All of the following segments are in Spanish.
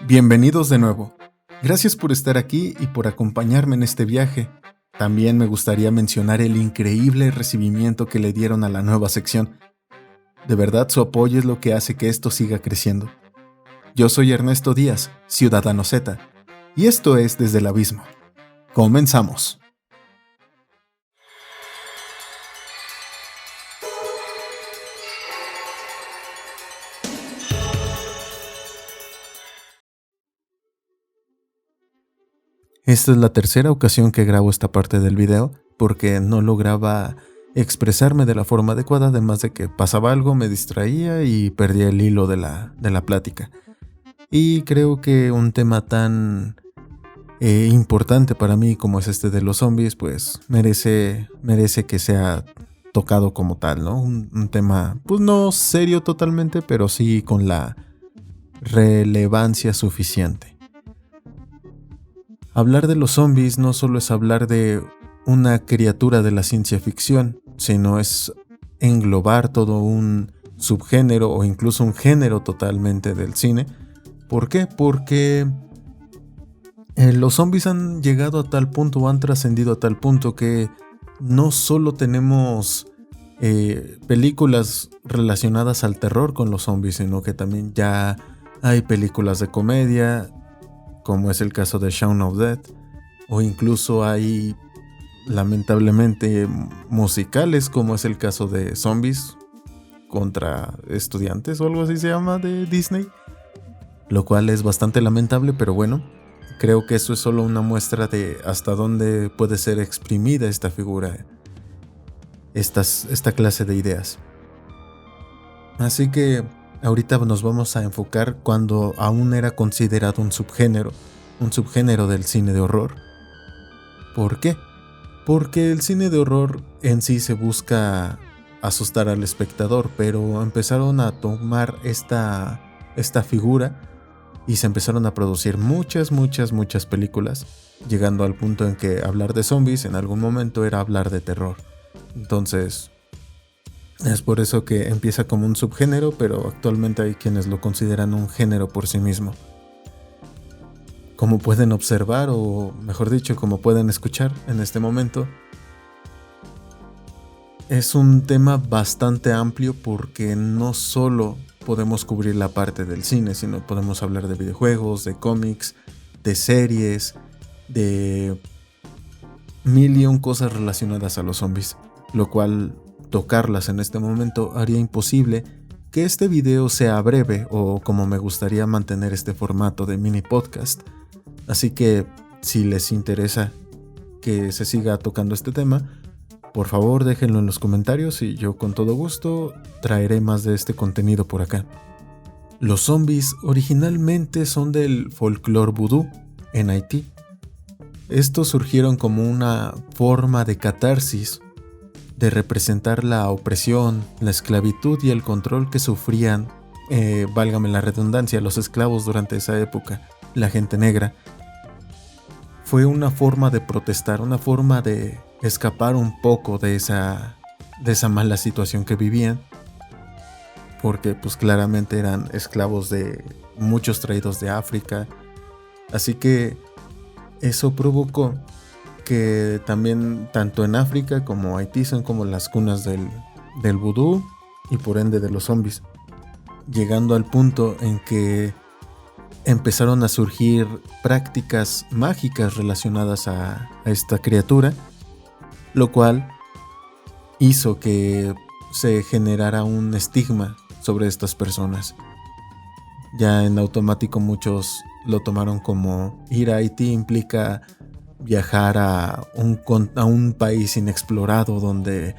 Bienvenidos de nuevo. Gracias por estar aquí y por acompañarme en este viaje. También me gustaría mencionar el increíble recibimiento que le dieron a la nueva sección. De verdad, su apoyo es lo que hace que esto siga creciendo. Yo soy Ernesto Díaz, Ciudadano Z, y esto es Desde el Abismo. Comenzamos. Esta es la tercera ocasión que grabo esta parte del video porque no lograba expresarme de la forma adecuada, además de que pasaba algo, me distraía y perdía el hilo de la plática. Y creo que un tema tan importante para mí como es este de los zombies, pues merece que sea tocado como tal, ¿no? Un tema, pues no serio totalmente, pero sí con la relevancia suficiente. Hablar de los zombies no solo es hablar de una criatura de la ciencia ficción, sino es englobar todo un subgénero o incluso un género totalmente del cine. ¿Por qué? Porque los zombies han llegado a tal punto o han trascendido a tal punto que no solo tenemos películas relacionadas al terror con los zombies, sino que también ya hay películas de comedia, como es el caso de Shaun of the Dead, o incluso hay lamentablemente musicales, como es el caso de Zombies contra Estudiantes o algo así se llama, de Disney, lo cual es bastante lamentable, pero bueno, creo que eso es solo una muestra de hasta dónde puede ser exprimida esta figura, esta clase de ideas. Así que ahorita nos vamos a enfocar cuando aún era considerado un subgénero del cine de horror. ¿Por qué? Porque el cine de horror en sí se busca asustar al espectador, pero empezaron a tomar esta figura y se empezaron a producir muchas películas, llegando al punto en que hablar de zombies en algún momento era hablar de terror. Entonces, es por eso que empieza como un subgénero, pero actualmente hay quienes lo consideran un género por sí mismo. Como pueden observar, o mejor dicho, como pueden escuchar en este momento, es un tema bastante amplio porque no solo podemos cubrir la parte del cine, sino podemos hablar de videojuegos, de cómics, de series, de mil y un cosas relacionadas a los zombies, lo cual tocarlas en este momento haría imposible que este video sea breve o como me gustaría mantener este formato de mini podcast. Así que si les interesa que se siga tocando este tema, por favor déjenlo en los comentarios y yo con todo gusto traeré más de este contenido por acá. Los zombies originalmente son del folclore vudú en Haití. Estos surgieron como una forma de catarsis, de representar la opresión, la esclavitud y el control que sufrían, válgame la redundancia, los esclavos durante esa época, la gente negra. Fue una forma de protestar, una forma de escapar un poco de esa mala situación que vivían, porque pues claramente eran esclavos de muchos traídos de África, así que eso provocó que también tanto en África como Haití son como las cunas del vudú y por ende de los zombies, llegando al punto en que empezaron a surgir prácticas mágicas relacionadas a esta criatura, lo cual hizo que se generara un estigma sobre estas personas. Ya en automático muchos lo tomaron como ir a Haití implica viajar a un país inexplorado donde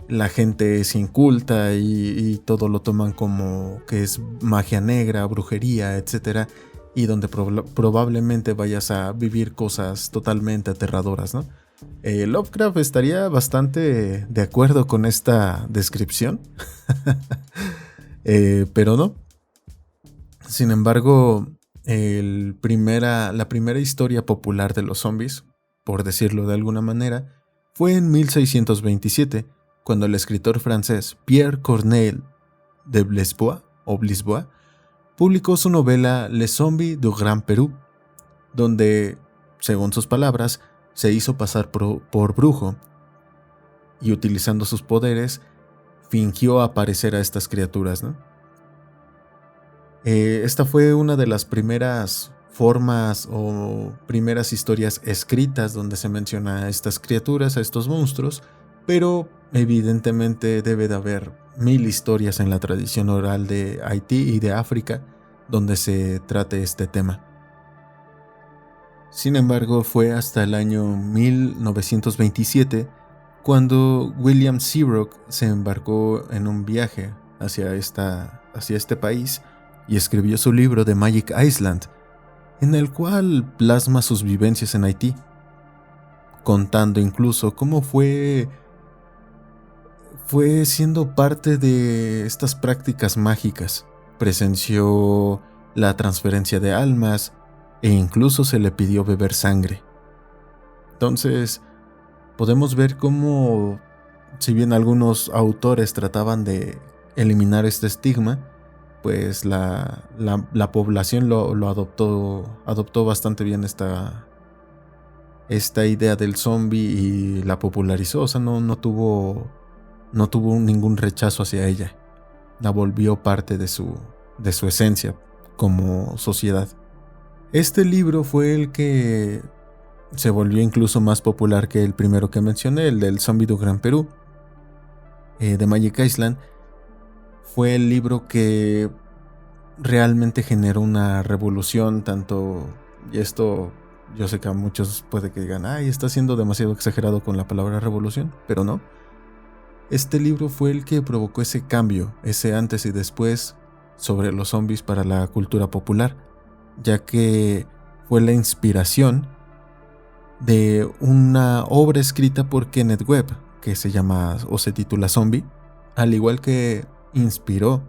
la gente es inculta y todo lo toman como que es magia negra, brujería, etc. Y donde probablemente vayas a vivir cosas totalmente aterradoras, ¿no? Lovecraft estaría bastante de acuerdo con esta descripción, pero no. Sin embargo, la primera historia popular de los zombies, por decirlo de alguna manera, fue en 1627, cuando el escritor francés Pierre Corneille de Blisbois publicó su novela Les Zombies du Grand Perú, donde, según sus palabras, se hizo pasar por brujo y, utilizando sus poderes, fingió aparecer a estas criaturas, ¿no? Esta fue una de las primeras formas o primeras historias escritas donde se menciona a estas criaturas, a estos monstruos, pero evidentemente debe de haber 1000 historias en la tradición oral de Haití y de África donde se trate este tema. Sin embargo, fue hasta el año 1927 cuando William Seabrook se embarcó en un viaje hacia este país y escribió su libro The Magic Island, en el cual plasma sus vivencias en Haití, contando incluso cómo fue siendo parte de estas prácticas mágicas. Presenció la transferencia de almas e incluso se le pidió beber sangre. Entonces, podemos ver cómo, si bien algunos autores trataban de eliminar este estigma, pues la población lo adoptó bastante bien esta idea del zombie y la popularizó. O sea, no tuvo ningún rechazo hacia ella. La volvió parte de su esencia como sociedad. Este libro fue el que se volvió incluso más popular que el primero que mencioné, el del Zombie du Grand Perú, de Magic Island. Fue el libro que realmente generó una revolución, tanto, y esto yo sé que a muchos puede que digan, ay, está siendo demasiado exagerado con la palabra revolución, pero no. Este libro fue el que provocó ese cambio, ese antes y después sobre los zombies para la cultura popular, ya que fue la inspiración de una obra escrita por Kenneth Webb, que se llama o se titula Zombie, al igual que inspiró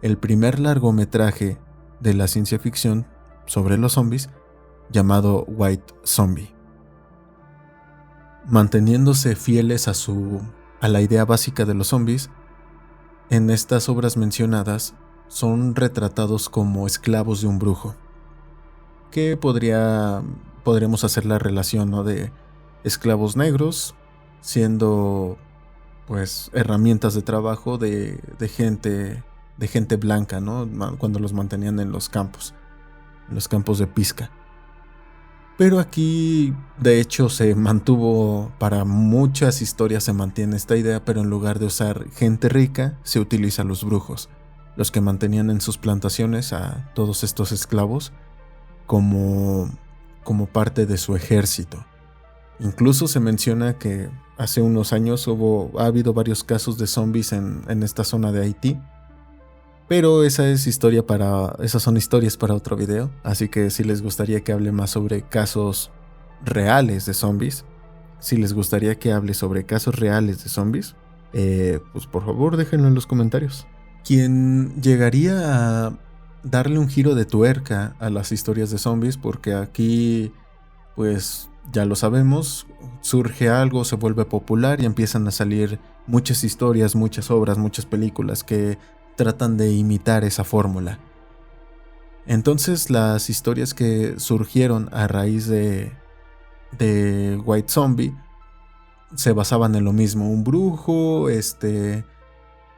el primer largometraje de la ciencia ficción sobre los zombies llamado White Zombie. Manteniéndose fieles a la idea básica de los zombies, en estas obras mencionadas son retratados como esclavos de un brujo, que podríamos hacer la relación, ¿no?, de esclavos negros siendo pues herramientas de trabajo de gente blanca, ¿no?, cuando los mantenían en los campos de pizca. Pero aquí, de hecho, se mantuvo, para muchas historias se mantiene esta idea, pero en lugar de usar gente rica, se utiliza a los brujos, los que mantenían en sus plantaciones a todos estos esclavos como parte de su ejército. Incluso se menciona que hace unos años ha habido varios casos de zombies en esta zona de Haití. Pero esas son historias para otro video, así que si les gustaría que hable más sobre casos reales de zombies, pues por favor déjenlo en los comentarios. Quien llegaría a darle un giro de tuerca a las historias de zombies, porque aquí, pues ya lo sabemos, surge algo, se vuelve popular y empiezan a salir muchas historias, muchas obras, muchas películas que tratan de imitar esa fórmula. Entonces las historias que surgieron a raíz de White Zombie se basaban en lo mismo: un brujo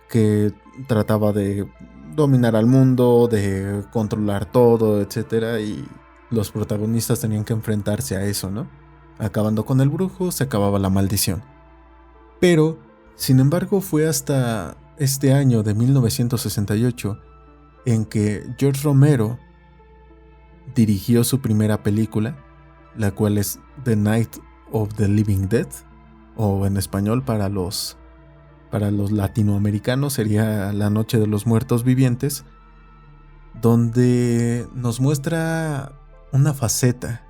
que trataba de dominar al mundo, de controlar todo, etc. Y los protagonistas tenían que enfrentarse a eso, ¿no? Acabando con el brujo, se acababa la maldición. Pero, sin embargo, fue hasta este año de 1968 en que George Romero dirigió su primera película, la cual es The Night of the Living Dead, o en español para los latinoamericanos sería La Noche de los Muertos Vivientes, donde nos muestra una faceta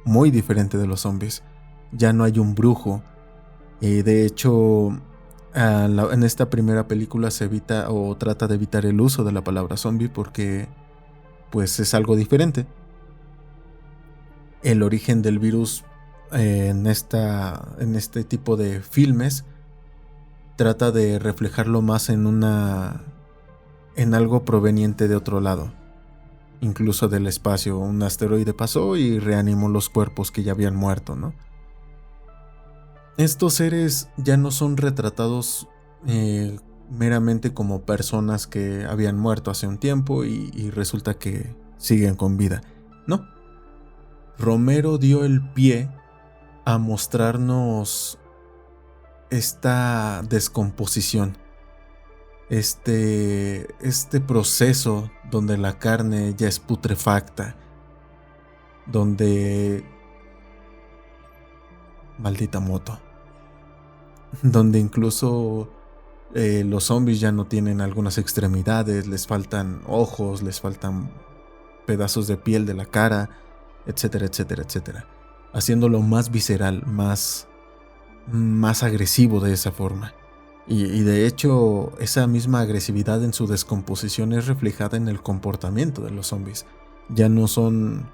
muy diferente de los zombies. Ya no hay un brujo. De hecho, en esta primera película se evita o trata de evitar el uso de la palabra zombie porque pues es algo diferente. El origen del virus en este tipo de filmes trata de reflejarlo más en en algo proveniente de otro lado, incluso del espacio. Un asteroide pasó y reanimó los cuerpos que ya habían muerto, ¿no? Estos seres ya no son retratados meramente como personas que habían muerto hace un tiempo y resulta que siguen con vida. No. Romero dio el pie a mostrarnos esta descomposición, este proceso donde la carne ya es putrefacta, donde... Maldita moto. Donde incluso los zombies ya no tienen algunas extremidades, les faltan ojos, les faltan pedazos de piel de la cara, etcétera, etcétera, etcétera. Haciéndolo más visceral, más agresivo de esa forma. Y de hecho, esa misma agresividad en su descomposición es reflejada en el comportamiento de los zombies. Ya no son...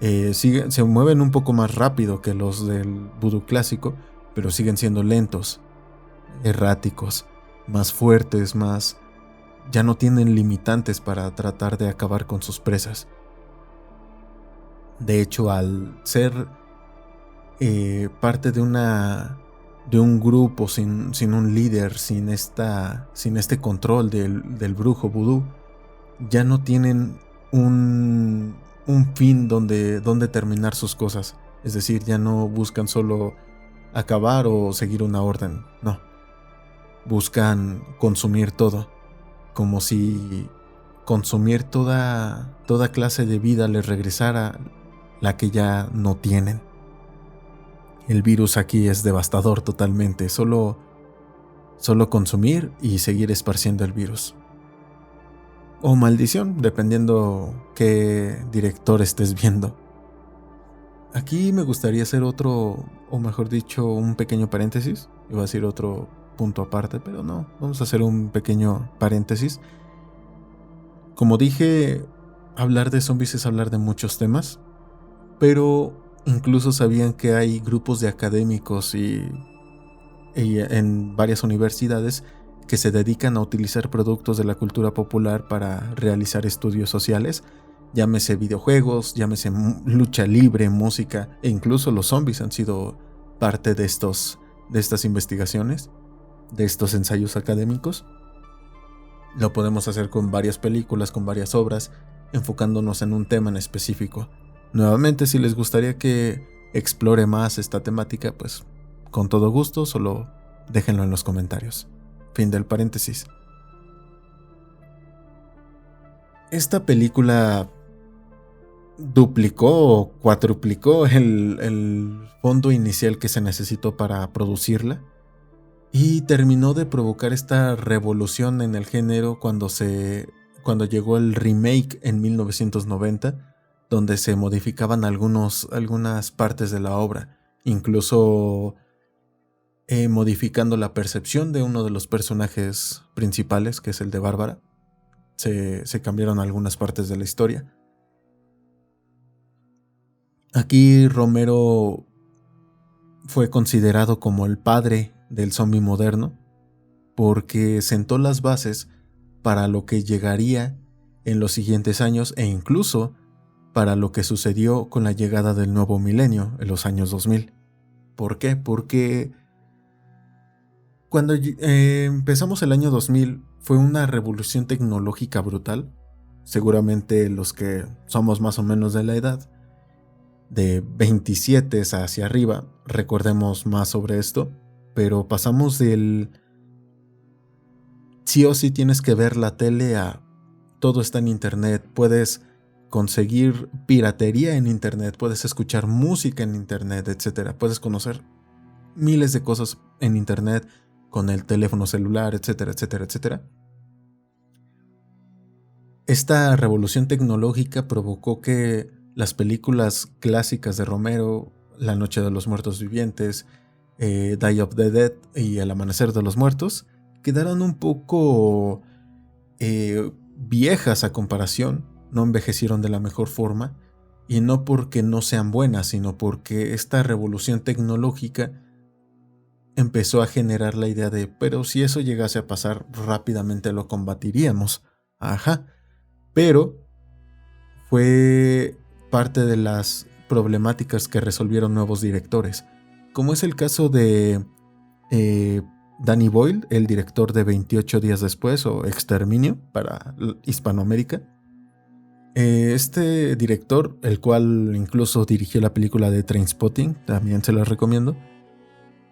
se mueven un poco más rápido que los del vudú clásico, pero siguen siendo lentos, erráticos, más fuertes, más... ya no tienen limitantes para tratar de acabar con sus presas. De hecho, al ser parte de un grupo sin un líder, sin este control del brujo vudú, ya no tienen un fin donde terminar sus cosas. Es decir, ya no buscan solo acabar o seguir una orden, no. Buscan consumir todo, como si consumir toda clase de vida les regresara la que ya no tienen. El virus aquí es devastador totalmente, solo consumir y seguir esparciendo el virus. O maldición, dependiendo qué director estés viendo. Aquí me gustaría hacer otro, o mejor dicho, un pequeño paréntesis. Iba a decir otro punto aparte, pero no, vamos a hacer un pequeño paréntesis. Como dije, hablar de zombies es hablar de muchos temas, pero incluso sabían que hay grupos de académicos y en varias universidades que se dedican a utilizar productos de la cultura popular para realizar estudios sociales, llámese videojuegos, llámese lucha libre, música, e incluso los zombies han sido parte de estas investigaciones, de estos ensayos académicos. Lo podemos hacer con varias películas, con varias obras, enfocándonos en un tema en específico. Nuevamente, si les gustaría que explore más esta temática, pues con todo gusto, solo déjenlo en los comentarios. Fin del paréntesis. Esta película duplicó o cuadruplicó el fondo inicial que se necesitó para producirla y terminó de provocar esta revolución en el género cuando llegó el remake en 1990, donde se modificaban algunas partes de la obra, incluso modificando la percepción de uno de los personajes principales, que es el de Bárbara. Se cambiaron algunas partes de la historia. Aquí Romero fue considerado como el padre del zombie moderno porque sentó las bases para lo que llegaría en los siguientes años e incluso para lo que sucedió con la llegada del nuevo milenio en los años 2000. ¿Por qué? Porque cuando empezamos el año 2000 fue una revolución tecnológica brutal. Seguramente los que somos más o menos de la edad, de 27 hacia arriba, recordemos más sobre esto, pero pasamos del sí o sí tienes que ver la tele a todo está en internet, puedes conseguir piratería en internet, puedes escuchar música en internet, etc. Puedes conocer miles de cosas en internet con el teléfono celular, etcétera, etcétera, etcétera. Esta revolución tecnológica provocó que las películas clásicas de Romero, La Noche de los Muertos Vivientes, Day of the Dead y El Amanecer de los Muertos quedaron un poco viejas a comparación, no envejecieron de la mejor forma, y no porque no sean buenas, sino porque esta revolución tecnológica empezó a generar la idea de, pero si eso llegase a pasar, rápidamente lo combatiríamos. Ajá, pero fue parte de las problemáticas que resolvieron nuevos directores, como es el caso de Danny Boyle, el director de 28 días después o Exterminio para Hispanoamérica. Este director, el cual incluso dirigió la película de Trainspotting, también se la recomiendo,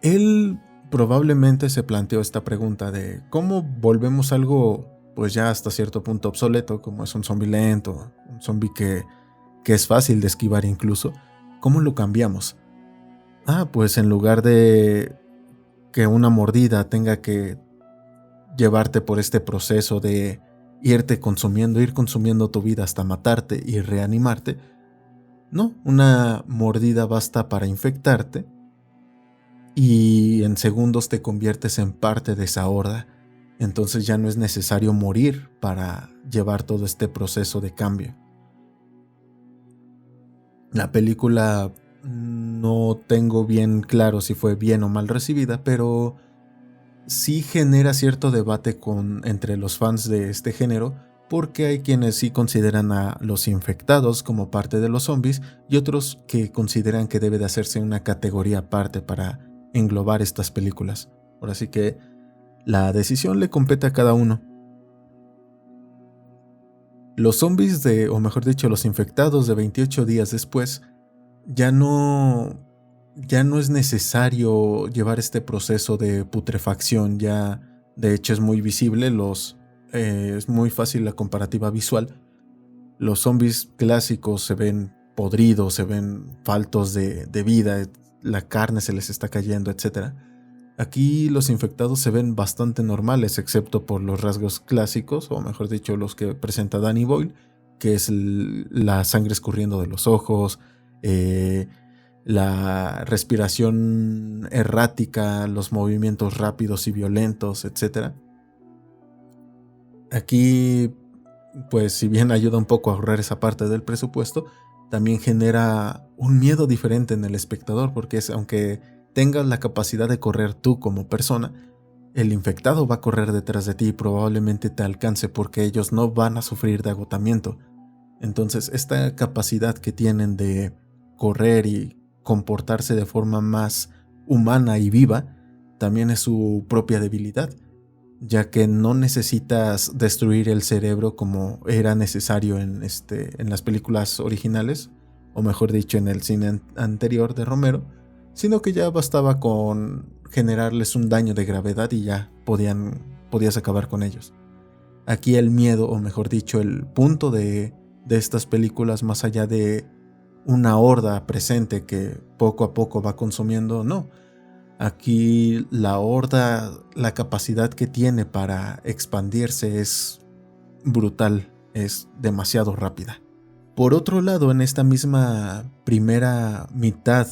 él probablemente se planteó esta pregunta de cómo volvemos algo pues ya hasta cierto punto obsoleto, como es un zombie lento, un zombie que es fácil de esquivar incluso, ¿cómo lo cambiamos? Pues en lugar de que una mordida tenga que llevarte por este proceso de ir consumiendo tu vida hasta matarte y reanimarte, no, una mordida basta para infectarte y en segundos te conviertes en parte de esa horda. Entonces ya no es necesario morir para llevar todo este proceso de cambio. La película no tengo bien claro si fue bien o mal recibida, pero sí genera cierto debate entre los fans de este género, porque hay quienes sí consideran a los infectados como parte de los zombies y otros que consideran que debe de hacerse una categoría aparte para englobar estas películas. Ahora sí que la decisión le compete a cada uno. Los zombies o mejor dicho, los infectados de 28 días después, ya no es necesario llevar este proceso de putrefacción, ya de hecho es muy visible, es muy fácil la comparativa visual. Los zombies clásicos se ven podridos, se ven faltos de vida, la carne se les está cayendo, etc. Aquí los infectados se ven bastante normales, excepto por los rasgos clásicos, o mejor dicho, los que presenta Danny Boyle, que es la sangre escurriendo de los ojos, la respiración errática, los movimientos rápidos y violentos, etc. Aquí, pues si bien ayuda un poco a ahorrar esa parte del presupuesto, también genera un miedo diferente en el espectador, porque aunque tengas la capacidad de correr tú como persona, el infectado va a correr detrás de ti y probablemente te alcance porque ellos no van a sufrir de agotamiento. Entonces, esta capacidad que tienen de correr y comportarse de forma más humana y viva, también es su propia debilidad, ya que no necesitas destruir el cerebro como era necesario en las películas originales, o mejor dicho en el cine anterior de Romero, sino que ya bastaba con generarles un daño de gravedad y ya podías acabar con ellos. Aquí el miedo, o mejor dicho el punto de estas películas, más allá de una horda presente que poco a poco va consumiendo, no. Aquí la horda, la capacidad que tiene para expandirse es brutal, es demasiado rápida. Por otro lado, en esta misma primera mitad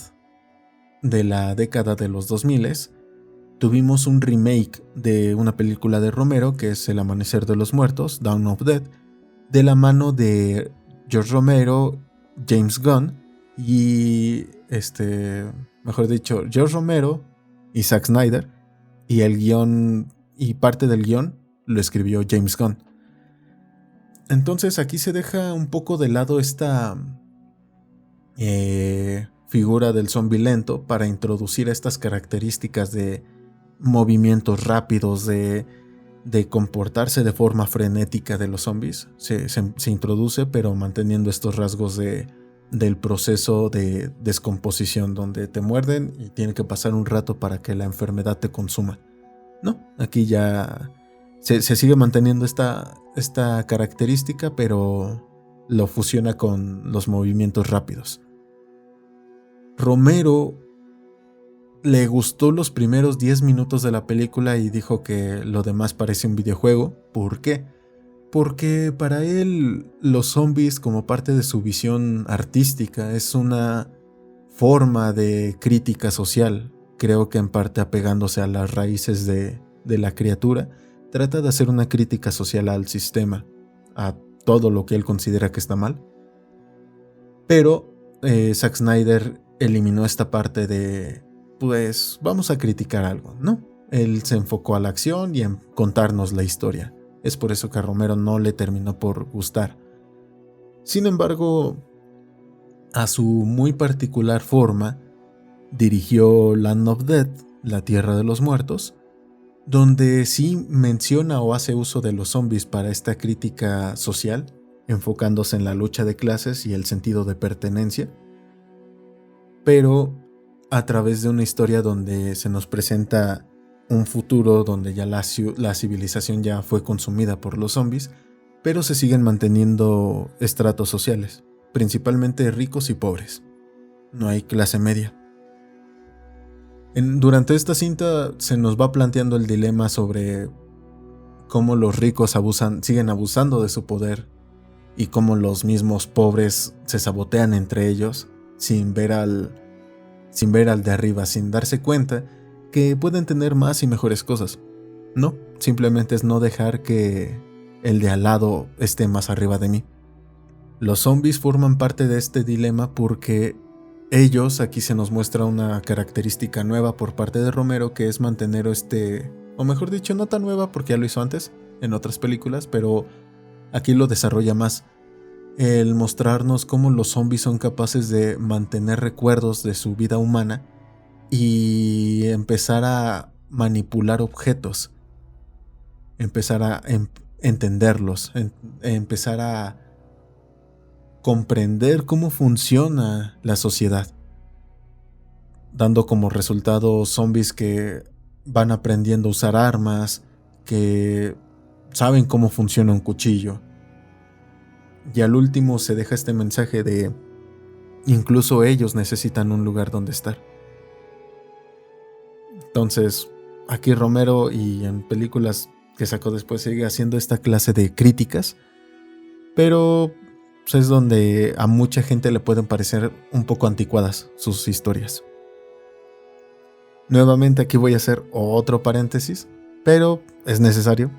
de la década de los 2000, tuvimos un remake de una película de Romero que es El Amanecer de los Muertos, Dawn of Dead, de la mano de George Romero, James Gunn y mejor dicho, George Romero y Zack Snyder, y el guión y parte del guión lo escribió James Gunn. Entonces aquí se deja un poco de lado esta figura del zombie lento para introducir estas características de movimientos rápidos, de comportarse de forma frenética de los zombies. Se introduce, pero manteniendo estos rasgos del proceso de descomposición, donde te muerden y tiene que pasar un rato para que la enfermedad te consuma. No, aquí ya se sigue manteniendo esta característica, pero lo fusiona con los movimientos rápidos. Romero le gustó los primeros 10 minutos de la película y dijo que lo demás parece un videojuego. ¿Por qué? Porque para él los zombies, como parte de su visión artística, es una forma de crítica social. Creo que en parte apegándose a las raíces de la criatura, trata de hacer una crítica social al sistema, a todo lo que él considera que está mal. Pero Zack Snyder eliminó esta parte de, pues vamos a criticar algo, ¿no? Él se enfocó a la acción y en contarnos la historia. Es por eso que a Romero no le terminó por gustar. Sin embargo, a su muy particular forma, dirigió Land of Dead, La Tierra de los Muertos, donde sí menciona o hace uso de los zombies para esta crítica social, enfocándose en la lucha de clases y el sentido de pertenencia, pero a través de una historia donde se nos presenta un futuro donde ya la civilización ya fue consumida por los zombies, pero se siguen manteniendo estratos sociales, principalmente ricos y pobres. No hay clase media. Durante esta cinta se nos va planteando el dilema sobre cómo los ricos siguen abusando de su poder y cómo los mismos pobres se sabotean entre ellos sin ver al de arriba, sin darse cuenta que pueden tener más y mejores cosas. No, simplemente es no dejar que el de al lado esté más arriba de mí. Los zombies forman parte de este dilema porque aquí se nos muestra una característica nueva por parte de Romero, que es mantener o mejor dicho, no tan nueva porque ya lo hizo antes en otras películas, pero aquí lo desarrolla más. El mostrarnos cómo los zombies son capaces de mantener recuerdos de su vida humana y empezar a manipular objetos, empezar a entenderlos, empezar a comprender cómo funciona la sociedad, dando como resultado zombies que van aprendiendo a usar armas, que saben cómo funciona un cuchillo. Y al último se deja este mensaje de incluso ellos necesitan un lugar donde estar. Entonces, aquí Romero, y en películas que sacó después, sigue haciendo esta clase de críticas, pero es donde a mucha gente le pueden parecer un poco anticuadas sus historias. Nuevamente aquí voy a hacer otro paréntesis, pero es necesario.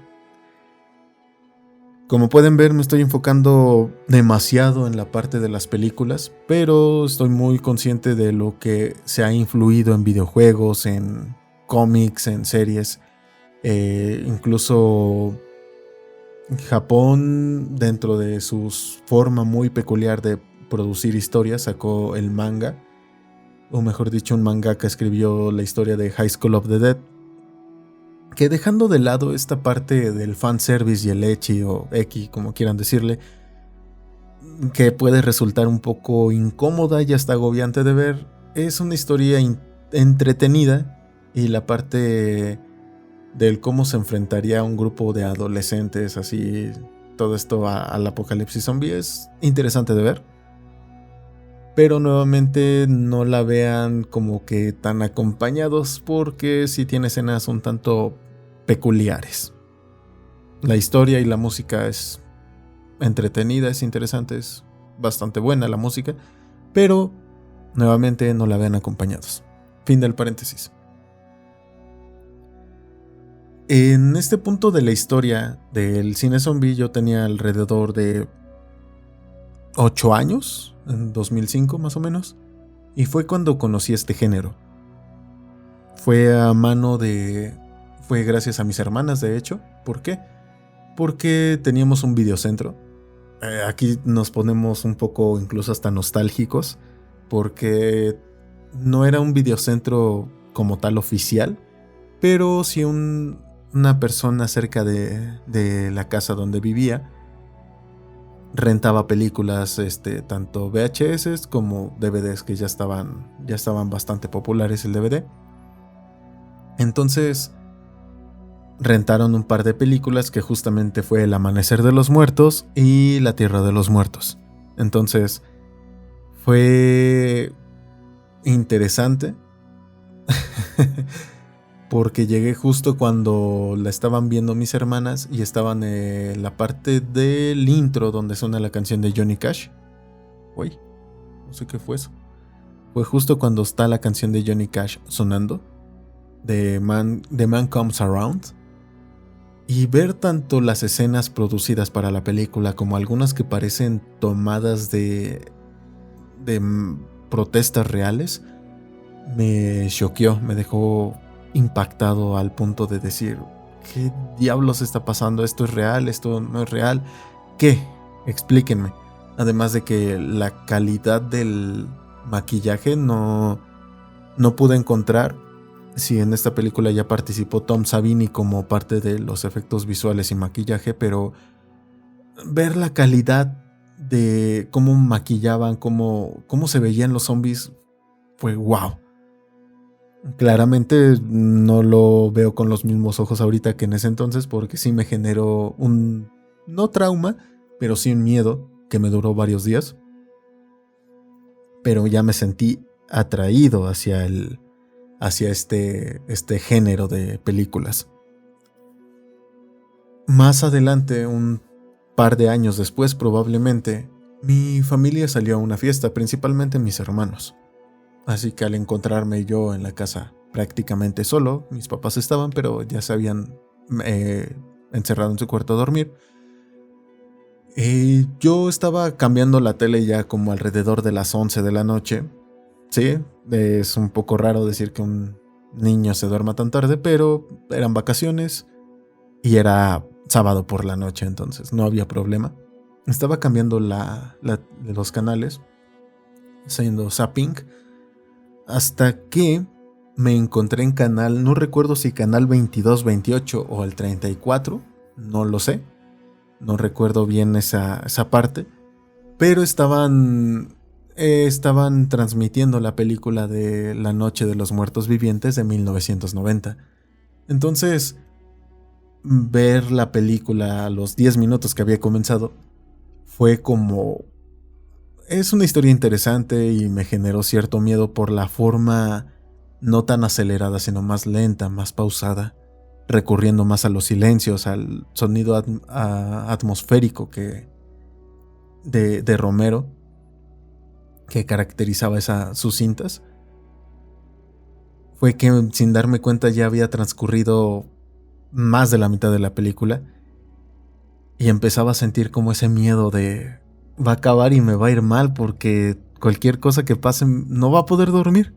Como pueden ver, me estoy enfocando demasiado en la parte de las películas, pero estoy muy consciente de lo que se ha influido en videojuegos, en cómics, en series. Incluso Japón, dentro de su forma muy peculiar de producir historias, sacó el manga, o mejor dicho, un mangaka escribió la historia de High School of the Dead, que dejando de lado esta parte del fanservice y el ecchi o eki, como quieran decirle, que puede resultar un poco incómoda y hasta agobiante de ver, es una historia entretenida, y la parte del cómo se enfrentaría a un grupo de adolescentes, así, todo esto al apocalipsis zombie, es interesante de ver. Pero nuevamente no la vean como que tan acompañados, porque sí tiene escenas un tanto peculiares. La historia y la música es entretenida, es interesante, es bastante buena la música, pero nuevamente no la vean acompañados. Fin del paréntesis. En este punto de la historia del cine zombie yo tenía alrededor de 8 años, en 2005 más o menos, y fue cuando conocí este género. Fue gracias a mis hermanas, de hecho. ¿Por qué? Porque teníamos un videocentro. Aquí nos ponemos un poco incluso hasta nostálgicos, porque no era un videocentro como tal oficial, pero sí una persona cerca de la casa donde vivía rentaba películas, tanto VHS como DVDs, que ya estaban bastante populares el DVD. Entonces rentaron un par de películas, que justamente fue El Amanecer de los Muertos y La Tierra de los Muertos. Entonces fue interesante porque llegué justo cuando la estaban viendo mis hermanas y estaban en la parte del intro donde suena la canción de Johnny Cash. Uy, no sé qué fue eso. Fue justo cuando está la canción de Johnny Cash sonando, The Man Comes Around. Y ver tanto las escenas producidas para la película como algunas que parecen tomadas de protestas reales, me choqueó, me dejó impactado al punto de decir, ¿qué diablos está pasando? ¿Esto es real? ¿Esto no es real? ¿Qué? Explíquenme. Además de que la calidad del maquillaje no pude encontrar si en esta película ya participó Tom Savini como parte de los efectos visuales y maquillaje, pero ver la calidad de cómo maquillaban, cómo se veían los zombies, fue wow. Claramente no lo veo con los mismos ojos ahorita que en ese entonces, porque sí me generó no trauma, pero sí un miedo que me duró varios días. Pero ya me sentí atraído hacia este género de películas. Más adelante, un par de años después probablemente, mi familia salió a una fiesta, principalmente mis hermanos. Así que al encontrarme yo en la casa prácticamente solo, mis papás estaban, pero ya se habían encerrado en su cuarto a dormir. Yo estaba cambiando la tele ya como alrededor de las 11 de la noche. Sí, es un poco raro decir que un niño se duerma tan tarde, pero eran vacaciones y era sábado por la noche, entonces no había problema. Estaba cambiando los canales, haciendo zapping, hasta que me encontré en canal, no recuerdo si canal 22, 28 o el 34, no lo sé, no recuerdo bien esa parte, pero estaban transmitiendo la película de La Noche de los Muertos Vivientes de 1990. Entonces, ver la película a los 10 minutos que había comenzado fue como... Es una historia interesante y me generó cierto miedo por la forma no tan acelerada, sino más lenta, más pausada, recurriendo más a los silencios, al sonido atmosférico de Romero, que caracterizaba sus cintas. Fue que sin darme cuenta ya había transcurrido más de la mitad de la película y empezaba a sentir como ese miedo de va a acabar y me va a ir mal porque cualquier cosa que pase no va a poder dormir.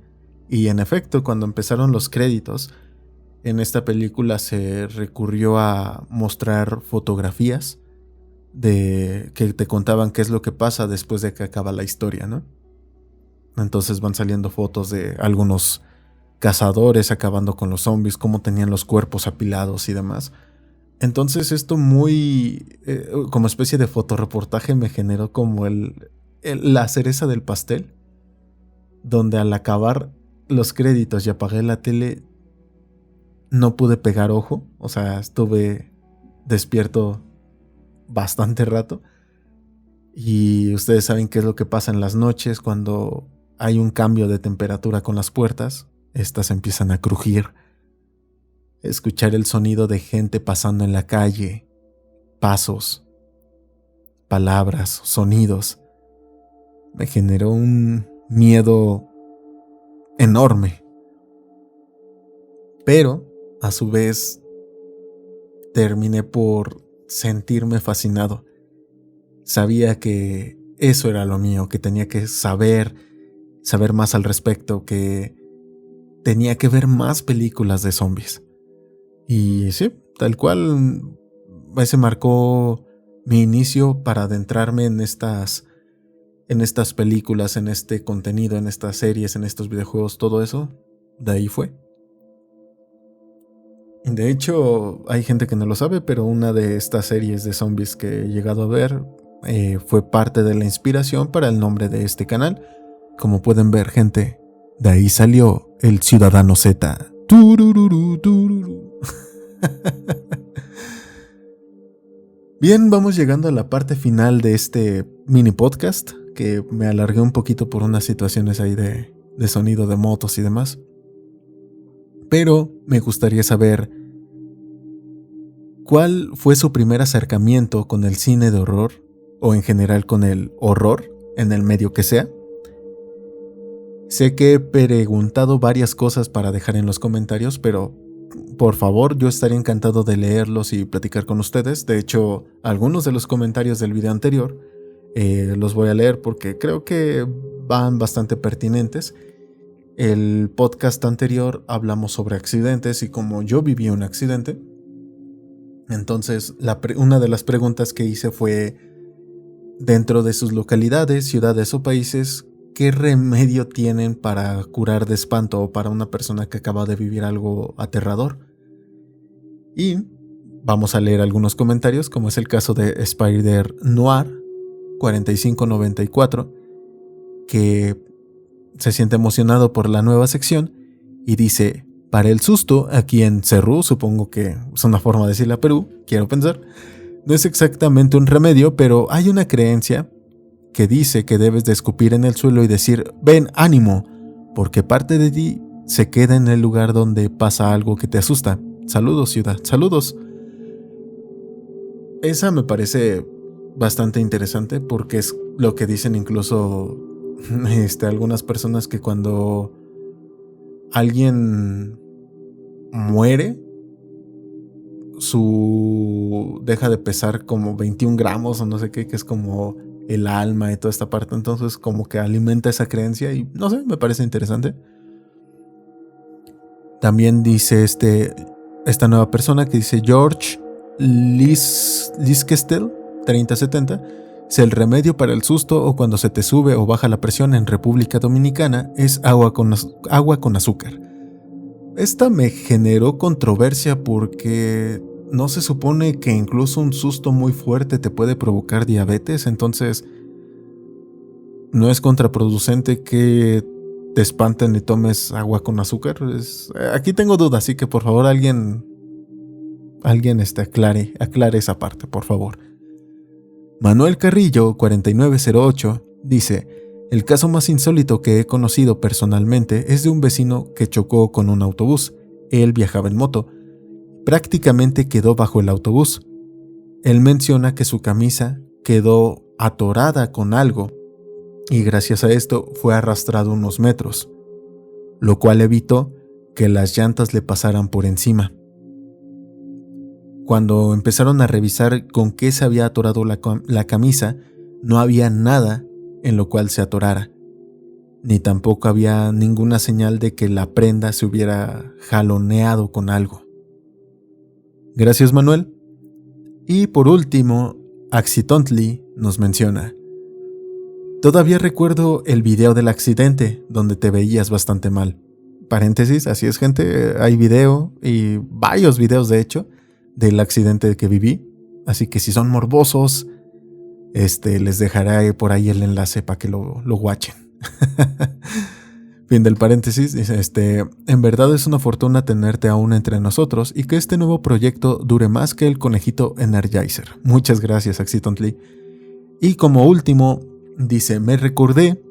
Y en efecto, cuando empezaron los créditos, en esta película se recurrió a mostrar fotografías de que te contaban qué es lo que pasa después de que acaba la historia, ¿no? Entonces van saliendo fotos de algunos cazadores acabando con los zombies, cómo tenían los cuerpos apilados y demás. Entonces esto muy como especie de fotoreportaje me generó como la cereza del pastel, donde al acabar los créditos y apagué la tele no pude pegar ojo, o sea, estuve despierto bastante rato. Y ustedes saben qué es lo que pasa en las noches cuando hay un cambio de temperatura con las puertas, estas empiezan a crujir. Escuchar el sonido de gente pasando en la calle, pasos, palabras, sonidos, me generó un miedo enorme. Pero, a su vez, terminé por sentirme fascinado. Sabía que eso era lo mío, que tenía que saber más al respecto, que tenía que ver más películas de zombies. Y sí, tal cual, ese marcó mi inicio para adentrarme en estas películas, en este contenido, en estas series, en estos videojuegos, todo eso, de ahí fue. De hecho, hay gente que no lo sabe, pero una de estas series de zombies que he llegado a ver fue parte de la inspiración para el nombre de este canal. Como pueden ver, gente, de ahí salió el Ciudadano Z. Turururu, tururu. Bien, vamos llegando a la parte final de este mini podcast, que me alargué un poquito por unas situaciones ahí de sonido de motos y demás. Pero me gustaría saber cuál fue su primer acercamiento con el cine de horror, o en general con el horror, en el medio que sea. Sé que he preguntado varias cosas para dejar en los comentarios, pero por favor, yo estaría encantado de leerlos y platicar con ustedes. De hecho, algunos de los comentarios del video anterior los voy a leer porque creo que van bastante pertinentes. El podcast anterior hablamos sobre accidentes y como yo viví un accidente. Entonces, una de las preguntas que hice fue, dentro de sus localidades, ciudades o países, ¿qué remedio tienen para curar de espanto o para una persona que acaba de vivir algo aterrador? Y vamos a leer algunos comentarios, como es el caso de Spider Noir 4594, que se siente emocionado por la nueva sección y dice: para el susto, aquí en Cerrú, supongo que es una forma de decirle a Perú, quiero pensar, no es exactamente un remedio, pero hay una creencia que dice que debes de escupir en el suelo y decir: ven, ánimo, porque parte de ti se queda en el lugar donde pasa algo que te asusta. Saludos, ciudad, saludos. Esa me parece bastante interesante porque es lo que dicen incluso algunas personas, que cuando alguien muere, deja de pesar como 21 gramos o no sé qué, que es como el alma y toda esta parte. Entonces como que alimenta esa creencia y no sé, me parece interesante. También dice esta nueva persona que dice George Liskestel 3070: si el remedio para el susto o cuando se te sube o baja la presión en República Dominicana es agua con azúcar. Esta me generó controversia porque no se supone que incluso un susto muy fuerte te puede provocar diabetes. Entonces, ¿no es contraproducente que te espanten y tomes agua con azúcar? Aquí tengo dudas, así que por favor alguien aclare esa parte, por favor. Manuel Carrillo 4908 dice: el caso más insólito que he conocido personalmente es de un vecino que chocó con un autobús. Él viajaba en moto. Prácticamente quedó bajo el autobús. Él menciona que su camisa quedó atorada con algo y gracias a esto fue arrastrado unos metros, lo cual evitó que las llantas le pasaran por encima. Cuando empezaron a revisar con qué se había atorado la camisa, no había nada en lo cual se atorara, ni tampoco había ninguna señal de que la prenda se hubiera jaloneado con algo. Gracias, Manuel. Y por último, Accidentally nos menciona: todavía recuerdo el video del accidente donde te veías bastante mal. Paréntesis, así es, gente, hay video, y varios videos de hecho, del accidente que viví, así que si son morbosos, les dejaré por ahí el enlace para que lo watchen. Fin del paréntesis. Dice, en verdad es una fortuna tenerte aún entre nosotros y que este nuevo proyecto dure más que el conejito Energizer. Muchas gracias, Accidentally. Y como último, dice: me recordé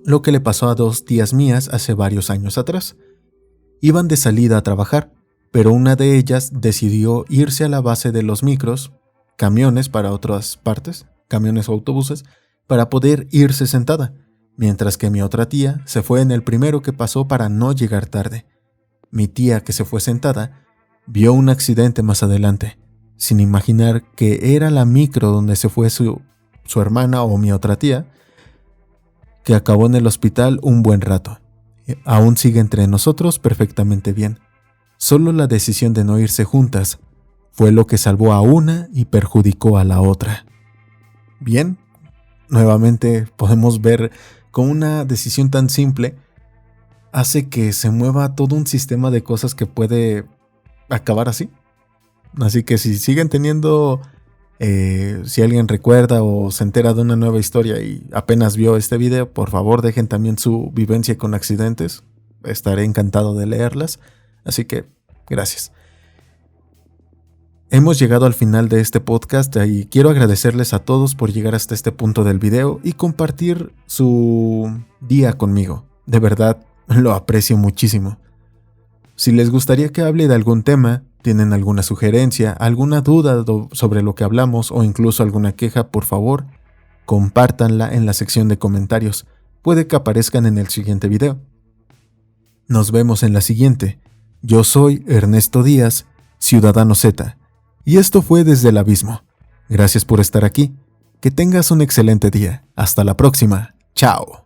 lo que le pasó a 2 tías mías hace varios años atrás. Iban de salida a trabajar, pero una de ellas decidió irse a la base de los camiones para otras partes, camiones o autobuses, para poder irse sentada, mientras que mi otra tía se fue en el primero que pasó para no llegar tarde. Mi tía, que se fue sentada, vio un accidente más adelante, sin imaginar que era la micro donde se fue su hermana o mi otra tía, que acabó en el hospital un buen rato. Aún sigue entre nosotros perfectamente bien. Solo la decisión de no irse juntas fue lo que salvó a una y perjudicó a la otra. Bien, nuevamente podemos ver cómo una decisión tan simple hace que se mueva todo un sistema de cosas que puede acabar así. Así que si siguen teniendo, si alguien recuerda o se entera de una nueva historia y apenas vio este video, por favor dejen también su vivencia con accidentes. Estaré encantado de leerlas. Así que, gracias. Hemos llegado al final de este podcast y quiero agradecerles a todos por llegar hasta este punto del video y compartir su día conmigo. De verdad, lo aprecio muchísimo. Si les gustaría que hable de algún tema, tienen alguna sugerencia, alguna duda sobre lo que hablamos o incluso alguna queja, por favor, compártanla en la sección de comentarios. Puede que aparezcan en el siguiente video. Nos vemos en la siguiente. Yo soy Ernesto Díaz, Ciudadano Z, y esto fue Desde el Abismo. Gracias por estar aquí. Que tengas un excelente día. Hasta la próxima. Chao.